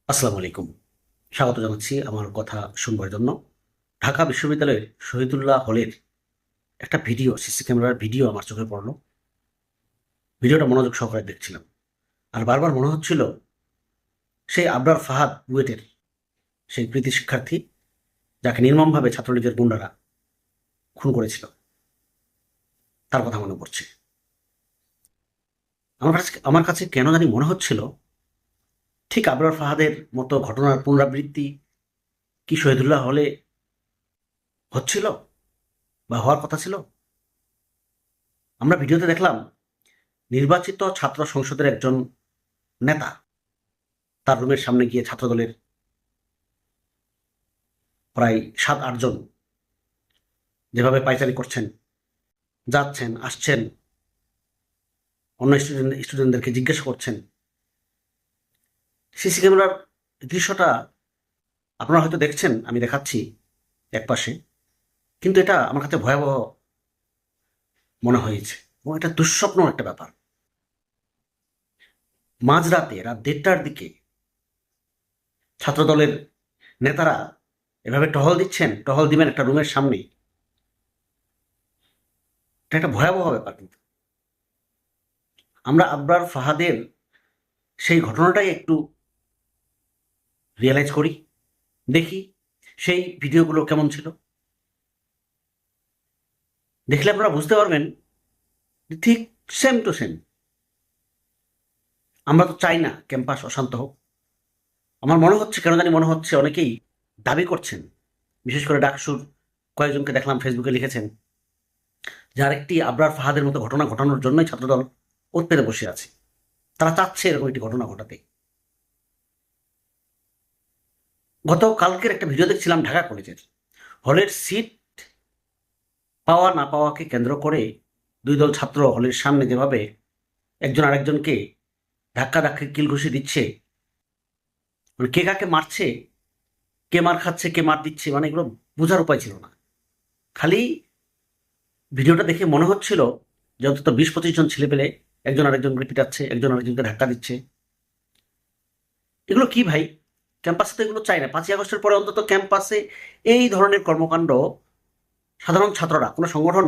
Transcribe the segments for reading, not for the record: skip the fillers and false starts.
আসসালামু আলাইকুম। স্বাগত জানাচ্ছি আমার কথা শুনবার জন্য। ঢাকা বিশ্ববিদ্যালয়ের শহীদুল্লাহ হলের একটা ভিডিও, সিসি ক্যামেরার ভিডিও আমার চোখে পড়ল। ভিডিওটা মনোযোগ সহকারে দেখছিলাম। আর বারবার মনে হচ্ছিল সেই আবরার ফাহাদ বুয়েটের সেই কৃতী শিক্ষার্থী যাকে নির্মমভাবে ছাত্রলীগের গুন্ডারা খুন করেছিল, তার কথা মনে পড়ছে। আমার কাছে কেন জানি মনে হচ্ছিল ঠিক আবরার ফাহাদের মতো ঘটনার পুনরাবৃত্তি কি শহীদুল্লাহ হলে হচ্ছিল বা হওয়ার কথা ছিল। আমরা ভিডিওতে দেখলাম নির্বাচিত ছাত্র সংসদের একজন নেতা তার রুমের সামনে গিয়ে ছাত্রদলের প্রায় 7-8 জন যেভাবে পায়চারি করছেন, যাচ্ছেন আসছেন, অন্য স্টুডেন্টদেরকে জিজ্ঞাসা করছেন। সিসি ক্যামেরার দৃশ্যটা আপনারা হয়তো দেখছেন, আমি দেখাচ্ছি একপাশে, কিন্তু এটা আমার কাছে ভয়াবহ মনে হয়েছে এবং এটা দুঃস্বপ্ন একটা ব্যাপার। মাঝরাতে রাত 1:30টার দিকে ছাত্রদলের নেতারা এভাবে টহল দিবেন একটা রুমের সামনে। এটা একটা ভয়াবহ ব্যাপার। কিন্তু আমরা আবরার ফাহাদের সেই ঘটনাটাই একটু রিয়েলাইজ করি, দেখি সেই ভিডিওগুলো কেমন ছিল। দেখলে আপনারা বুঝতে পারবেন যে ঠিক সেম টু সেম। আমরা তো চাই না ক্যাম্পাস অশান্ত হোক। আমার মনে হচ্ছে, কেন জানি মনে হচ্ছে, অনেকেই দাবি করছেন, বিশেষ করে ডাকসুর কয়েকজনকে দেখলাম ফেসবুকে লিখেছেন যে আরেকটি আবরার ফাহাদের মতো ঘটনা ঘটানোর জন্যই ছাত্রদল ওত পেতে বসে আছে। তারা চাচ্ছে এরকম একটি ঘটনা ঘটাতে। গতকালকের একটা ভিডিও দেখছিলাম ঢাকা কলেজের হলের সিট পাওয়া না পাওয়াকে কেন্দ্র করে দুই দল ছাত্র হলের সামনে যেভাবে একজন আরেকজনকে ধাক্কা ধাক্কা কিল ঘুষি দিচ্ছে, মানে কে কাকে মারছে, কে মার খাচ্ছে, কে মার দিচ্ছে, মানে এগুলো বোঝার উপায় ছিল না। খালি ভিডিওটা দেখে মনে হচ্ছিল যে অন্তত 20-25 জন ছেলেপেলে একজন আরেকজনকে পিটাচ্ছে, একজন আরেকজনকে ধাক্কা দিচ্ছে। এগুলো কি ভাই? ক্যাম্পাসে তো এগুলো চাই না। 5ই আগস্টের পরে অন্তত ক্যাম্পাসে এই ধরনের কর্মকাণ্ড সাধারণ ছাত্ররা, কোনো সংগঠন,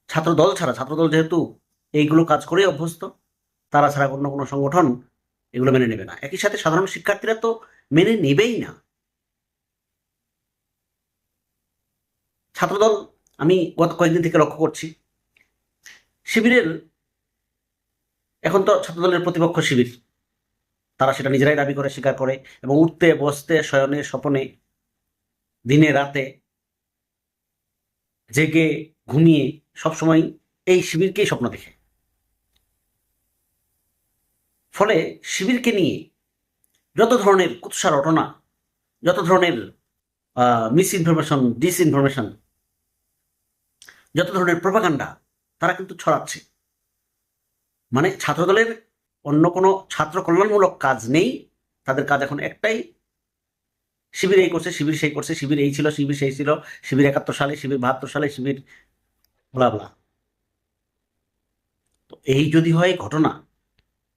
ছাত্রদল ছাড়া, ছাত্রদল যেহেতু এইগুলো কাজ করে অভ্যস্ত, তারা ছাড়া অন্য কোনো সংগঠন এগুলো মেনে নেবে না। একই সাথে সাধারণ শিক্ষার্থীরা তো মেনে নেবেই না। ছাত্রদল, আমি গত কয়েকদিন থেকে লক্ষ্য করছি, শিবিরের, এখন তো ছাত্রদলের প্রতিপক্ষ শিবির, তারা সেটা নিজেরাই দাবি করে, স্বীকার করে, এবং উঠতে বসতে শয়নে স্বপনে দিনে রাতে জেগে ঘুমিয়ে সবসময় এই শিবিরকেই স্বপ্ন দেখে। ফলে শিবিরকে নিয়ে যত ধরনের কুৎসা রটনা, যত ধরনের মিস ইনফরমেশন, ডিস ইনফরমেশন, যত ধরনের প্রোপাগান্ডা তারা কিন্তু ছড়াচ্ছে। মানে ছাত্রদলের অন্য কোনো ছাত্র কল্যাণমূলক কাজ নেই। তাদের কাজ এখন একটাই, শিবির এই করছে, শিবির সেই করছে, শিবির এই ছিল, শিবির সেই ছিল, শিবির 71 সালে, শিবির 72 সালে, শিবির বলা বলা। তো এই যদি হয় ঘটনা,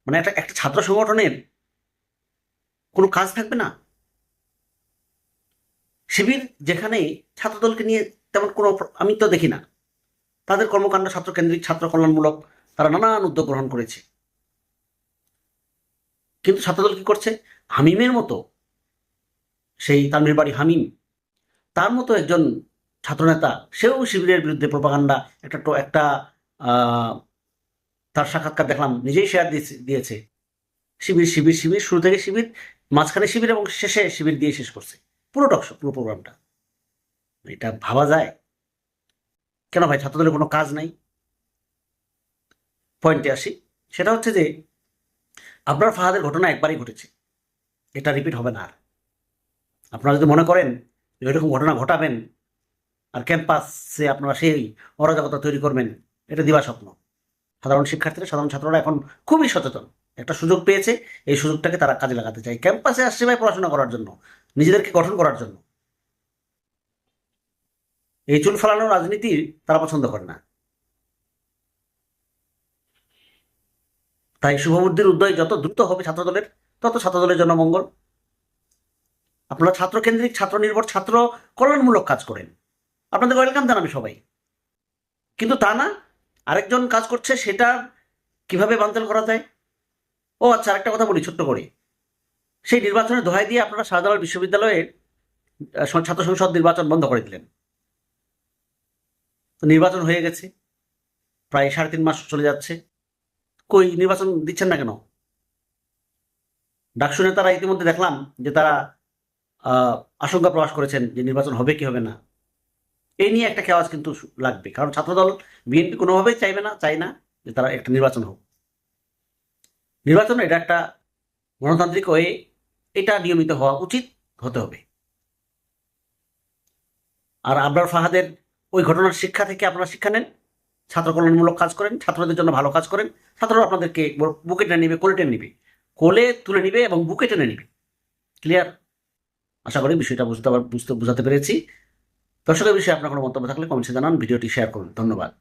মানে একটা একটা ছাত্র সংগঠনের কোনো কাজ থাকবে না। শিবির যেখানে ছাত্রদলকে নিয়ে তেমন কোনো আমি তো দেখি না। তাদের কর্মকাণ্ড ছাত্রকেন্দ্রিক, ছাত্র কল্যাণমূলক, তারা নানান উদ্যোগ গ্রহণ করেছে। কিন্তু ছাত্রদল কি করছে? হামিমের মতো, সেই তানভীর বাড়ি হামিম, তার মতো একজন ছাত্রনেতা, সেও শিবিরের বিরুদ্ধে প্রপাগান্ডা, একটা আহ, তার সাক্ষাৎকার দেখলাম, নিজেই শেয়ার দিয়েছে। শিবির শিবির শিবির, শুরু থেকে শিবির, মাঝখানে শিবির এবং শেষে শিবির দিয়ে শেষ করছে পুরো টকশো, পুরো প্রোগ্রামটা। এটা ভাবা যায়? কেন ভাই, ছাত্রদলের কোনো কাজ নাই? পয়েন্টে আসি। সেটা হচ্ছে যে আপনার ফাহাদের ঘটনা একবারই ঘটেছে, এটা রিপিট হবে না আর। আপনারা যদি মনে করেন যে এরকম ঘটনা ঘটাবেন আর ক্যাম্পাসে আপনারা সেই অরাজকতা তৈরি করবেন, এটা দিবা স্বপ্ন। সাধারণ শিক্ষার্থীরা, সাধারণ ছাত্ররা এখন খুবই সচেতন। একটা সুযোগ পেয়েছে, এই সুযোগটাকে তারা কাজে লাগাতে চায়। ক্যাম্পাসে আসছে ভাই পড়াশোনা করার জন্য, নিজেদেরকে গঠন করার জন্য। এই চুল ফালানোর রাজনীতি তারা পছন্দ করে না। তাই শুভবুদ্ধির উদয় যত দ্রুত হবে ছাত্রদলের, তত ছাত্রদলের জন্য মঙ্গল। আপনারা ছাত্রকেন্দ্রিক, ছাত্র নির্ভর, ছাত্র কল্যাণমূলক কাজ করেন, আপনাদের ওয়েলকাম জানাবে সবাই। কিন্তু তা না, আরেকজন কাজ করছে, সেটা কিভাবে বানচাল করা যায়। ও আচ্ছা, আরেকটা কথা বলি ছোট্ট করে। সেই নির্বাচনের দোহাই দিয়ে আপনারা শাহজালাল বিশ্ববিদ্যালয়ের ছাত্র সংসদ নির্বাচন বন্ধ করে দিলেন। তো নির্বাচন হয়ে গেছে, প্রায় 3.5 মাস চলে যাচ্ছে, কই নির্বাচন দিচ্ছেন না কেন? ডাকসু নেতারা ইতিমধ্যে দেখলাম যে তারা আশঙ্কা প্রকাশ করেছেন যে নির্বাচন হবে কি হবে না। এই নিয়ে একটা কেওয়াজ কিন্তু লাগবে, কারণ ছাত্রদল বিএনপি কোনোভাবেই চায় না যে তারা একটা নির্বাচন হোক। নির্বাচন এটা একটা গণতান্ত্রিক ওয়ে, এটা নিয়মিত হওয়া উচিত, হতে হবে। আর আবরার ফাহাদের ওই ঘটনার শিক্ষা থেকে আপনারা শিক্ষা নেন, ছাত্র কল্যাণমূলক কাজ করেন, ছাত্রদের জন্য ভালো কাজ করেন। ছাত্ররা আপনাদেরকে বুকে টেনে নিবে, কোলে টেনে নিবে, কোলে তুলে নিবে এবং বুকে টেনে নিবে। ক্লিয়ার? আশা করি বিষয়টা বোঝাতে পেরেছি। দর্শকের বিষয়ে আপনার কোনো মন্তব্য থাকলে কমেন্টসে জানান, ভিডিওটি শেয়ার করুন। ধন্যবাদ।